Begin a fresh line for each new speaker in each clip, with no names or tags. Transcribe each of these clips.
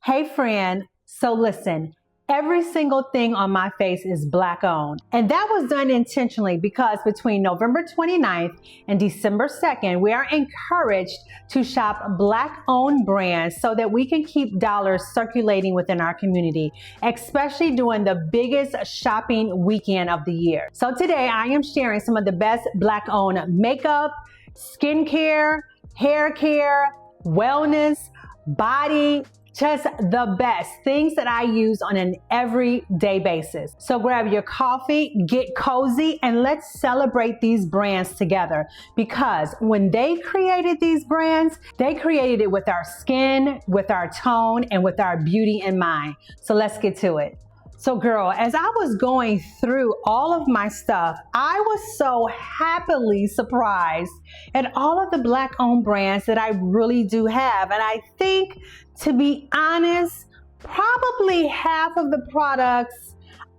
Hey friend, so listen, every single thing on my face is Black owned. And that was done intentionally because between November 29th and December 2nd, we are encouraged to shop Black owned brands so that we can keep dollars circulating within our community, especially during the biggest shopping weekend of the year. So today I am sharing some of the best Black owned makeup, skincare, hair care, wellness, body, just the best things that I use on an everyday basis. So grab your coffee, get cozy, and let's celebrate these brands together. Because when they created these brands, they created it with our skin, with our tone, and with our beauty in mind. So let's get to it. So girl, as I was going through all of my stuff, I was so happily surprised at all of the Black owned brands that I really do have. And I think, to be honest, probably half of the products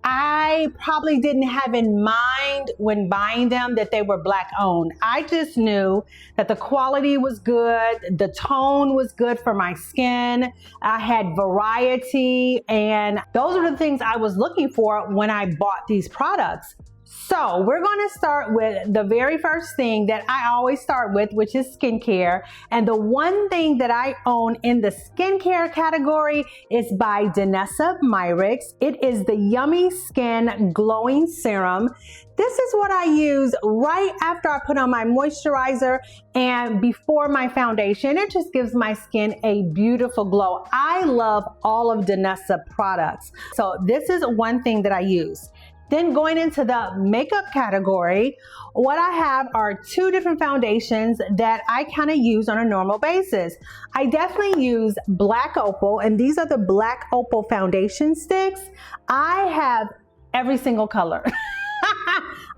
I probably didn't have in mind when buying them that they were Black owned. I just knew that the quality was good, the tone was good for my skin, I had variety, and those are the things I was looking for when I bought these products. So we're going to start with the very first thing that I always start with, which is skincare. And the one thing that I own in the skincare category is by Danessa Myricks. It is the Yummy Skin Glowing Serum. This is what I use right after I put on my moisturizer and before my foundation. It just gives my skin a beautiful glow. I love all of Danessa products. So this is one thing that I use. Then going into the makeup category, what I have are two different foundations that I kind of use on a normal basis. I definitely use Black Opal, and these are the Black Opal foundation sticks. I have every single color.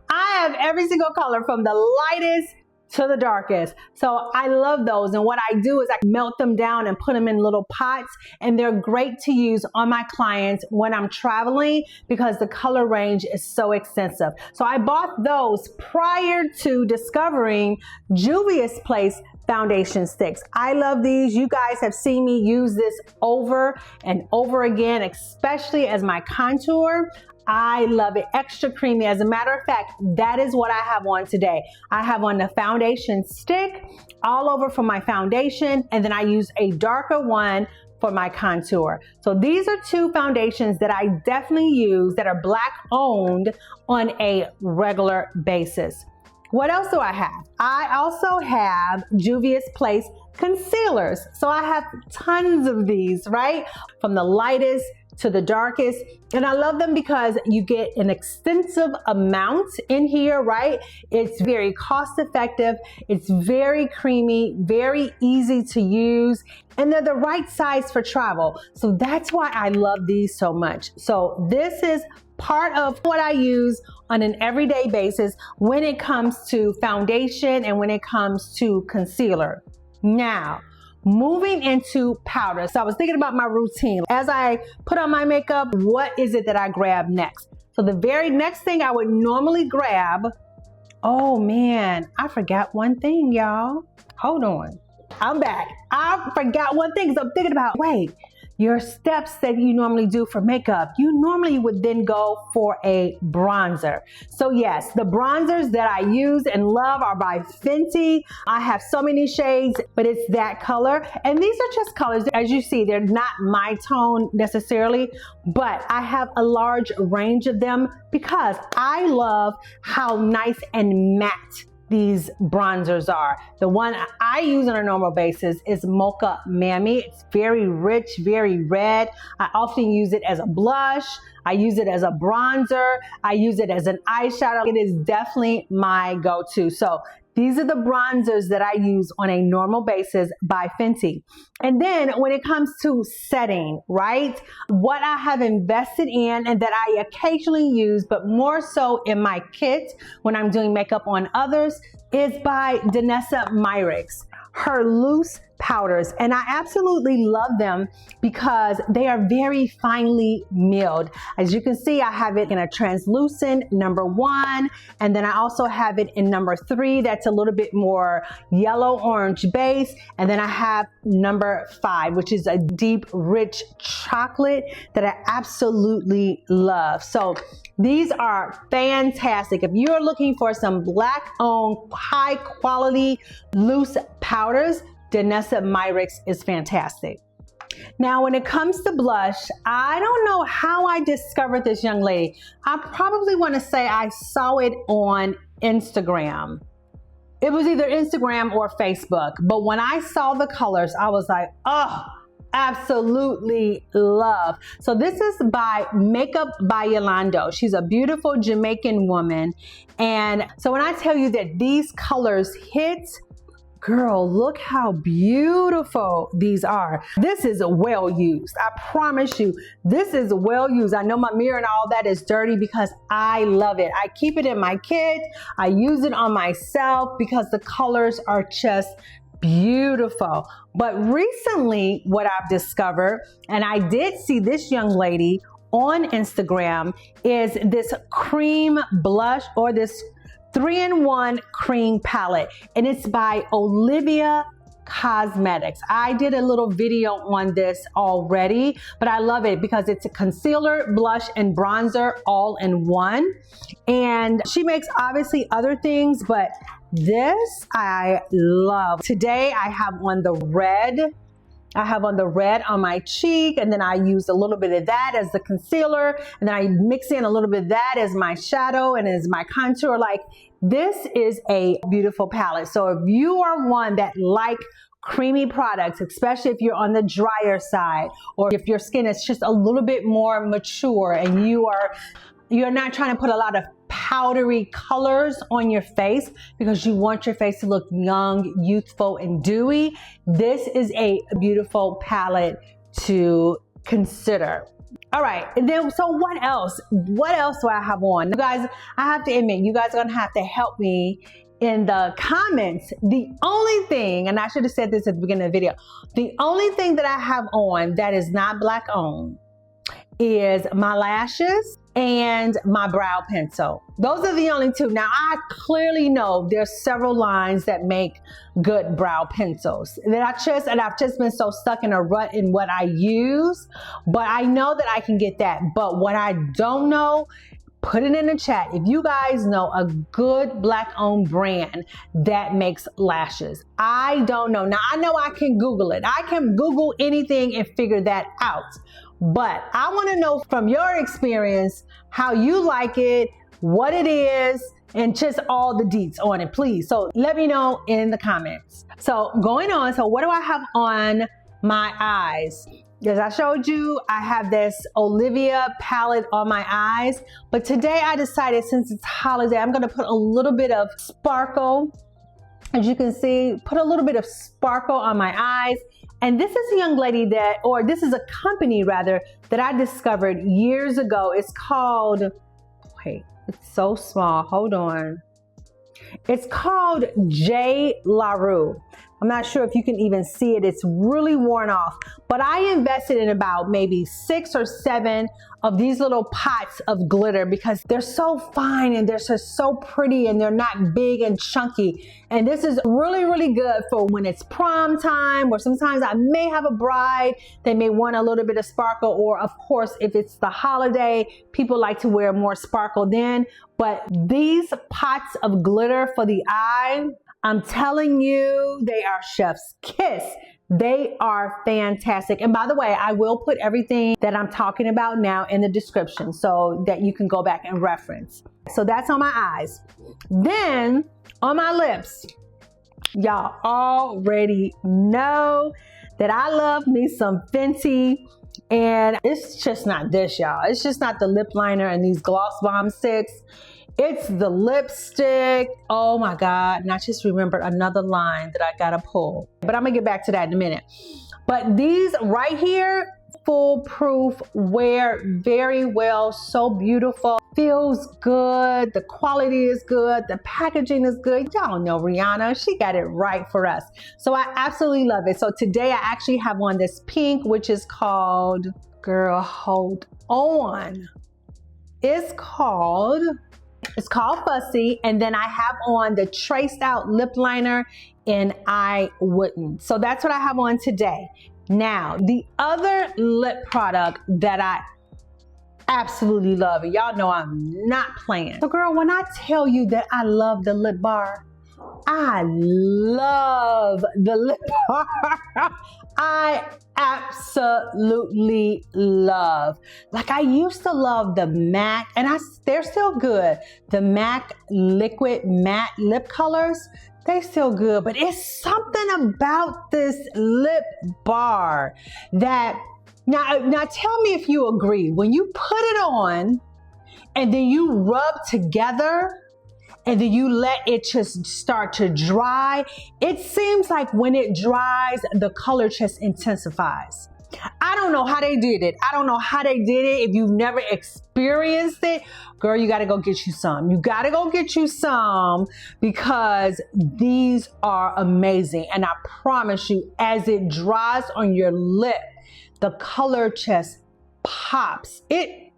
I have every single color from the lightest to the darkest. So I love those. And what I do is I melt them down and put them in little pots, and they're great to use on my clients when I'm traveling because the color range is so extensive. So I bought those prior to discovering Juvia's Place foundation sticks. I love these. You guys have seen me use this over and over again, especially as my contour. I love it. Extra creamy. As a matter of fact, that is what I have on today. I have on the foundation stick all over for my foundation, and then I use a darker one for my contour. So these are two foundations that I definitely use that are Black owned on a regular basis. What else do I have? I also have Juvia's Place concealers. So I have tons of these, right? From the lightest to the darkest. And I love them because you get an extensive amount in here, right? It's very cost effective. It's very creamy, very easy to use, and they're the right size for travel. So that's why I love these so much. So this is part of what I use on an everyday basis when it comes to foundation and when it comes to concealer. Now, moving into powder. So I was thinking about my routine. As I put on my makeup, what is it that I grab next? So the very next thing I would normally grab, oh man, I forgot one thing, y'all. Hold on. I'm back. I forgot one thing. So I'm thinking about, wait, your steps that you normally do for makeup, you normally would then go for a bronzer. So yes, the bronzers that I use and love are by Fenty. I have so many shades, but it's that color. And these are just colors. As you see, they're not my tone necessarily, but I have a large range of them because I love how nice and matte these bronzers are. The one I use on a normal basis is Mocha Mammy. It's very rich, very red. I often use it as a blush. I use it as a bronzer. I use it as an eyeshadow. It is definitely my go-to. So these are the bronzers that I use on a normal basis by Fenty. And then when it comes to setting, right? What I have invested in and that I occasionally use, but more so in my kit when I'm doing makeup on others, is by Danessa Myricks. Her loose powders, and I absolutely love them because they are very finely milled. As you can see, I have it in a translucent number 1, and then I also have it in number 3 that's a little bit more yellow orange base, and then I have number 5, which is a deep rich chocolate that I absolutely love. So these are fantastic. If you're looking for some black owned high quality loose powders, Danessa Myricks is fantastic. Now, when it comes to blush, I don't know how I discovered this young lady. I probably want to say I saw it on Instagram. It was either Instagram or Facebook, but when I saw the colors, I was like, oh, absolutely love. So this is by Makeup by Yolanda. She's a beautiful Jamaican woman. And so when I tell you that these colors hit, girl, look how beautiful these are. This is well used. I promise you, this is well used. I know my mirror and all that is dirty because I love it. I keep it in my kit. I use it on myself because the colors are just beautiful. But recently, what I've discovered, and I did see this young lady on Instagram, is this cream blush, or this 3-in-1 cream palette, and it's by JLarue Cosmetics. I did a little video on this already, but I love it because it's a concealer, blush, and bronzer all in one. And she makes obviously other things, but this I love. Today I have on the red. I have on the red on my cheek, and then I use a little bit of that as the concealer, and then I mix in a little bit of that as my shadow and as my contour. Like, this is a beautiful palette. So if you are one that like creamy products, especially if you're on the drier side, or if your skin is just a little bit more mature and you're not trying to put a lot of powdery colors on your face because you want your face to look young, youthful, and dewy, this is a beautiful palette to consider. All right, and then so what else? What else do I have on? You guys, I have to admit, you guys are gonna have to help me in the comments. The only thing, and I should have said this at the beginning of the video, the only thing that I have on that is not black owned is my lashes and my brow pencil. Those are the only two. Now, I clearly know there's several lines that make good brow pencils that I've just been so stuck in a rut in what I use, but I know that I can get that. But what I don't know, put it in the chat. If you guys know a good black owned brand that makes lashes, I don't know. Now, I know I can Google it. I can Google anything and figure that out. But I want to know from your experience how you like it, what it is, and just all the deets on it, please. So let me know in the comments. So going on, so what do I have on my eyes? As I showed you, I have this Olivia palette on my eyes, but today I decided, since it's holiday, I'm gonna put a little bit of sparkle. As you can see, put a little bit of sparkle on my eyes. And this is a young lady that, or this is a company rather, that I discovered years ago. It's called, wait, it's so small, hold on. It's called JLarue. I'm not sure if you can even see it. It's really worn off, but I invested in about maybe 6 or 7 of these little pots of glitter because they're so fine and they're just so pretty and they're not big and chunky. And this is really, really good for when it's prom time, or sometimes I may have a bride, they may want a little bit of sparkle, or of course, if it's the holiday, people like to wear more sparkle then. But these pots of glitter for the eye, I'm telling you, they are chef's kiss. They are fantastic. And by the way, I will put everything that I'm talking about now in the description so that you can go back and reference. So that's on my eyes. Then on my lips, y'all already know that I love me some Fenty. And it's just not this, y'all. It's just not the lip liner and these gloss bomb sticks. It's the lipstick. Oh my God. And I just remembered another line that I gotta pull, but I'm gonna get back to that in a minute. But these right here, foolproof, wear very well, so beautiful. feels good, the quality is good, the packaging is good. Y'all know Rihanna, she got it right for us. So I absolutely love it. So today I actually have on this pink, which is called, girl, hold on. It's called Fussy. And then I have on the traced out lip liner in I Wouldn't. So that's what I have on today. Now, the other lip product that I absolutely love, and y'all know I'm not playing. So girl, when I tell you that I love the lip bar, I love the lip bar. I absolutely love. Like I used to love the MAC, and they're still good. The MAC liquid matte lip colors, they still good, but it's something about this lip bar that, now tell me if you agree. When you put it on and then you rub together and then you let it just start to dry, it seems like when it dries, the color just intensifies. I don't know how they did it. I don't know how they did it. If you've never experienced it, girl, you gotta go get you some. You gotta go get you some because these are amazing. And I promise you, as it dries on your lip, the color just pops. I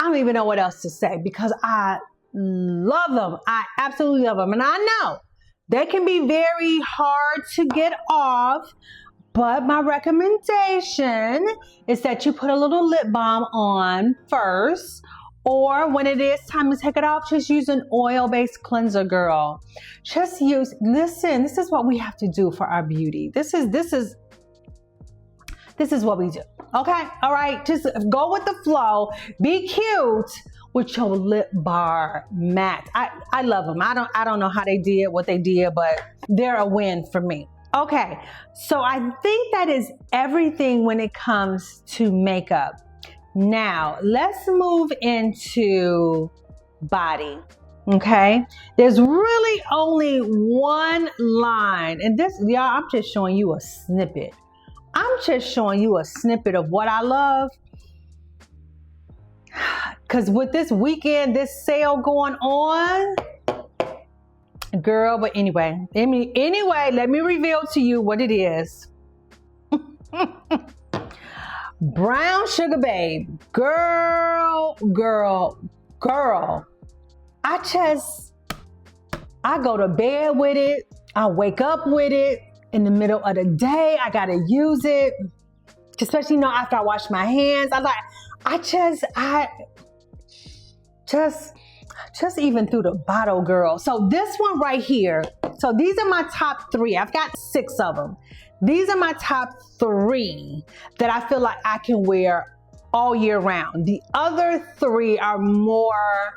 don't even know what else to say because I love them. I absolutely love them. And I know they can be very hard to get off, but my recommendation is that you put a little lip balm on first, or when it is time to take it off, just use an oil-based cleanser, girl. Listen, this is what we have to do for our beauty. This is what we do. Okay, all right, just go with the flow. Be cute with your lip bar matte. I love them. I don't know how they did what they did, but they're a win for me. Okay, so I think that is everything when it comes to makeup. Now, let's move into body. Okay, there's really only one line, and this, y'all, I'm just showing you a snippet. I'm just showing you a snippet of what I love. Because with this weekend, this sale going on, girl, but anyway, let me reveal to you what it is. Brown Sugar Babe. Girl. I go to bed with it. I wake up with it. In the middle of the day, I gotta use it. Especially, after I wash my hands. Just even through the bottle, girl. So this one right here. So these are my top 3. I've got 6 of them. These are my top 3 that I feel like I can wear all year round. The other 3 are more,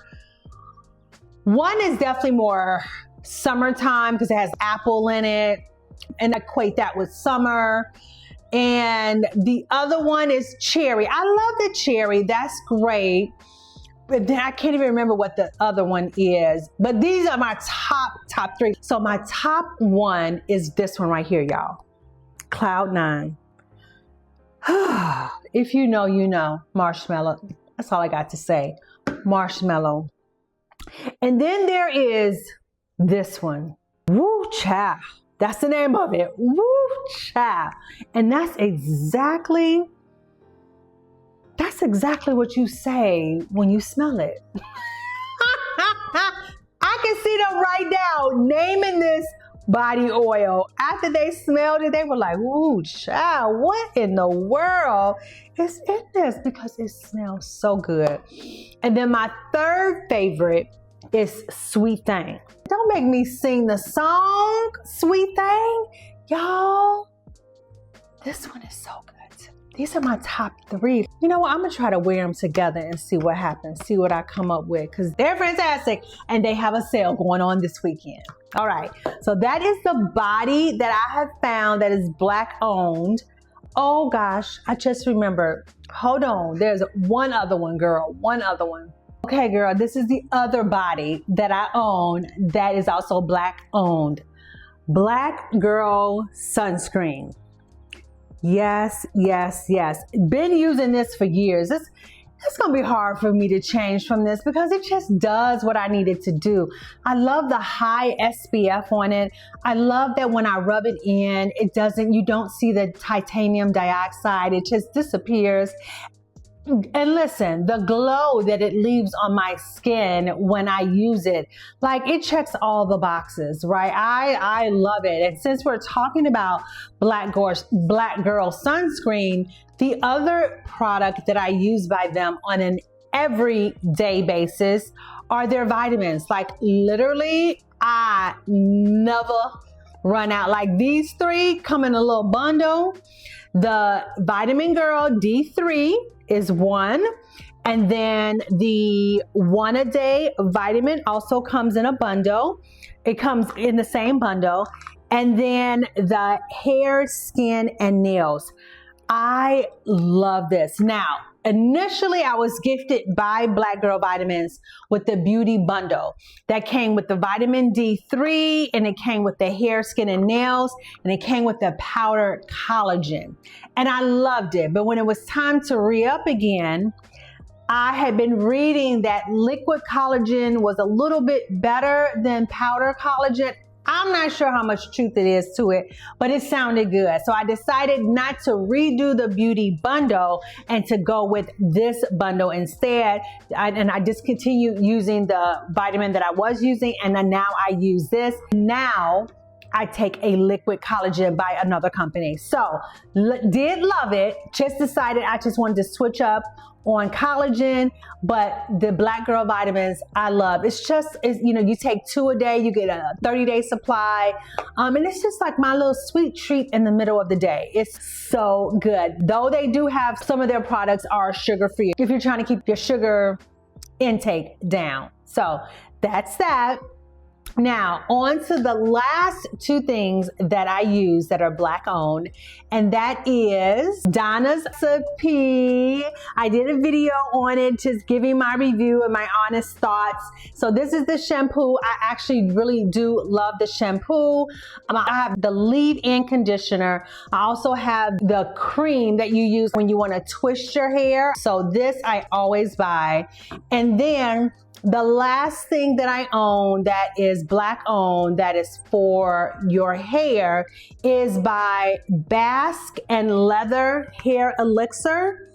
one is definitely more summertime because it has apple in it. And I equate that with summer. And the other one is cherry. I love the cherry. That's great. But then I can't even remember what the other one is. But these are my top 3. So my top 1 is this one right here, y'all. Cloud 9. If you know, you know. Marshmallow. That's all I got to say. Marshmallow. And then there is this one. Woo Child. That's the name of it. Woo Child. And that's exactly what you say when you smell it. I can see them right now naming this body oil. After they smelled it, they were like, ooh, child, what in the world is in this? Because it smells so good. And then my third favorite is Sweet Thing. Don't make me sing the song, Sweet Thing. Y'all, this one is so good. These are my top 3. You know what? I'm going to try to wear them together and see what happens. See what I come up with because they're fantastic and they have a sale going on this weekend. All right. So that is the body that I have found that is Black owned. Oh gosh, I just remembered. Hold on. There's one other one, girl. One other one. Okay, girl, this is the other body that I own that is also Black owned. Black Girl Sunscreen. Yes, yes, yes. Been using this for years. it's gonna be hard for me to change from this because it just does what I need it to do. I love the high SPF on it. I love that when I rub it in, you don't see the titanium dioxide, it just disappears. And listen, the glow that it leaves on my skin when I use it, like it checks all the boxes, right? I love it. And since we're talking about Black Girl Sunscreen, the other product that I use by them on an everyday basis are their vitamins. Like literally, I never run out. Like these three come in a little bundle. The Vitamin Girl D3 is one, and then the 1 a day vitamin also comes in a bundle. It comes in the same bundle. And then the hair, skin, and nails. I love this. Now, initially I was gifted by Black Girl Vitamins with the beauty bundle that came with the vitamin D3, and it came with the hair, skin, and nails, and it came with the powdered collagen. And I loved it. But when it was time to re-up again, I had been reading that liquid collagen was a little bit better than powder collagen. I'm not sure how much truth it is to it, but it sounded good. So I decided not to redo the beauty bundle and to go with this bundle instead. And I discontinued using the vitamin that I was using, and then now I use this. Now I take a liquid collagen by another company. So did love it, just decided I just wanted to switch up on collagen, but the Black Girl Vitamins I love. It's you know, you take 2 a day, you get a 30-day supply, and it's just like my little sweet treat in the middle of the day. It's so good. Though they do have some of their products are sugar-free if you're trying to keep your sugar intake down. So that's that. Now, on to the last 2 things that I use that are Black owned, and that is Donna's recipe. I did a video on it, just giving my review and my honest thoughts. So this is the shampoo. I actually really do love the shampoo. I have the leave-in conditioner. I also have the cream that you use when you want to twist your hair. So this I always buy. And then the last thing that I own that is Black owned, that is for your hair, is by Bask Lather Hair Elixir.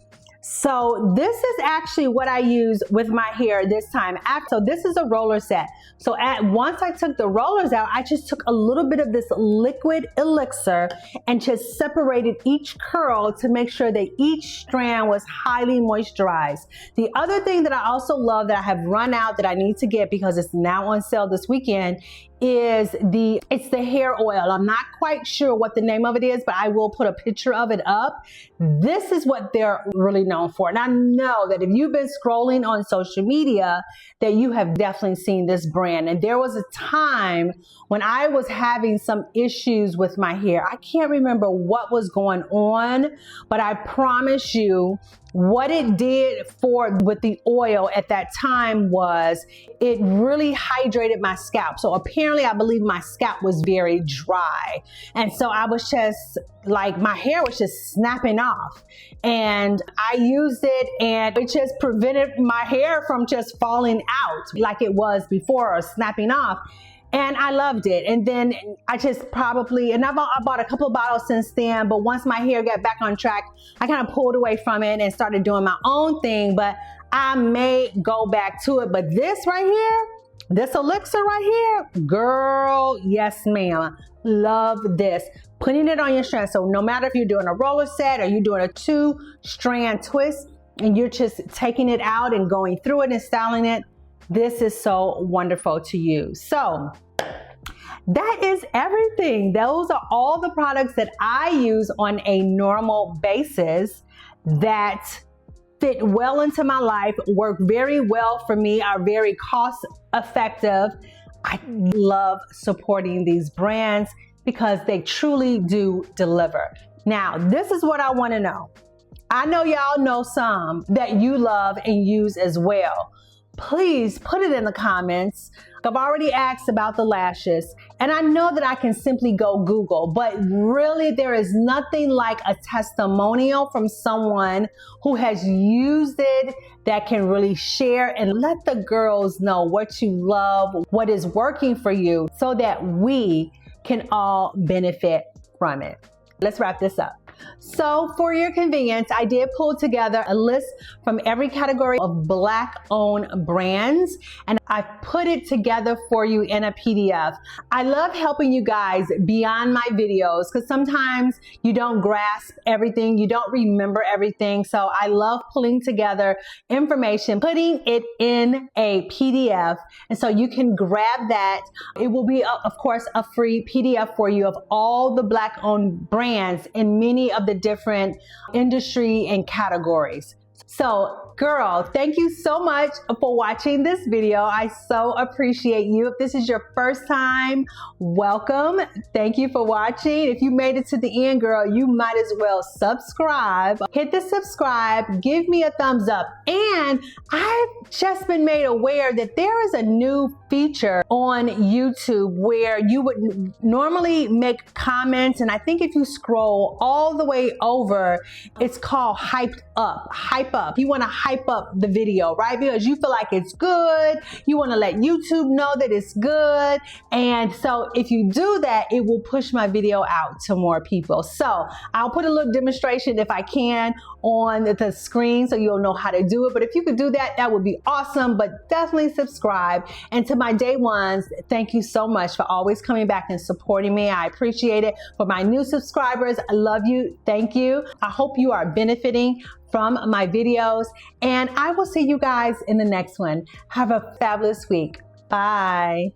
So this is actually what I use with my hair this time. So this is a roller set. So once I took the rollers out, I just took a little bit of this liquid elixir and just separated each curl to make sure that each strand was highly moisturized. The other thing that I also love that I have run out that I need to get because it's now on sale this weekend is it's the hair oil. I'm not quite sure what the name of it is, but I will put a picture of it up. This is what they're really known for. And I know that if you've been scrolling on social media, that you have definitely seen this brand. And there was a time when I was having some issues with my hair. I can't remember what was going on, but I promise you, what it did with the oil at that time was it really hydrated my scalp. So apparently I believe my scalp was very dry. And so I was just like, my hair was just snapping off. And I used it and it just prevented my hair from just falling out like it was before or snapping off. And I loved it. And then I just I bought a couple of bottles since then, but once my hair got back on track, I kind of pulled away from it and started doing my own thing, but I may go back to it. But this right here, this elixir right here, girl, yes ma'am, love this. Putting it on your strand. So no matter if you're doing a roller set or you're doing a 2-strand twist and you're just taking it out and going through it and styling it, this is so wonderful to use. So that is everything. Those are all the products that I use on a normal basis that fit well into my life, work very well for me, are very cost effective. I love supporting these brands because they truly do deliver. Now, this is what I want to know. I know y'all know some that you love and use as well. please put it in the comments. I've already asked about the lashes, and I know that I can simply go Google, but really there is nothing like a testimonial from someone who has used it that can really share and let the girls know what you love, what is working for you, so that we can all benefit from it. Let's wrap this up. So for your convenience, I did pull together a list from every category of Black-owned brands, and I put it together for you in a PDF. I love helping you guys beyond my videos because sometimes you don't grasp everything, you don't remember everything. So I love pulling together information, putting it in a PDF, and so you can grab that. It will be, of course, a free PDF for you of all the Black-owned brands in many of the different industry and categories. So girl, thank you so much for watching this video. I so appreciate you. If this is your first time, welcome. Thank you for watching. If you made it to the end, girl, you might as well subscribe. Hit the subscribe, give me a thumbs up. And I've just been made aware that there is a new feature on YouTube where you would normally make comments, and I think if you scroll all the way over, it's called hyped up, hype up. You want to hype up the video, right? Because you feel like it's good. You want to let YouTube know that it's good. And so if you do that, it will push my video out to more people. So I'll put a little demonstration if I can on the screen so you'll know how to do it. But if you could do that, that would be awesome. But definitely subscribe. And to my day ones, thank you so much for always coming back and supporting me. I appreciate it. For my new subscribers, I love you. Thank you. I hope you are benefiting from my videos, and I will see you guys in the next one. Have a fabulous week. Bye.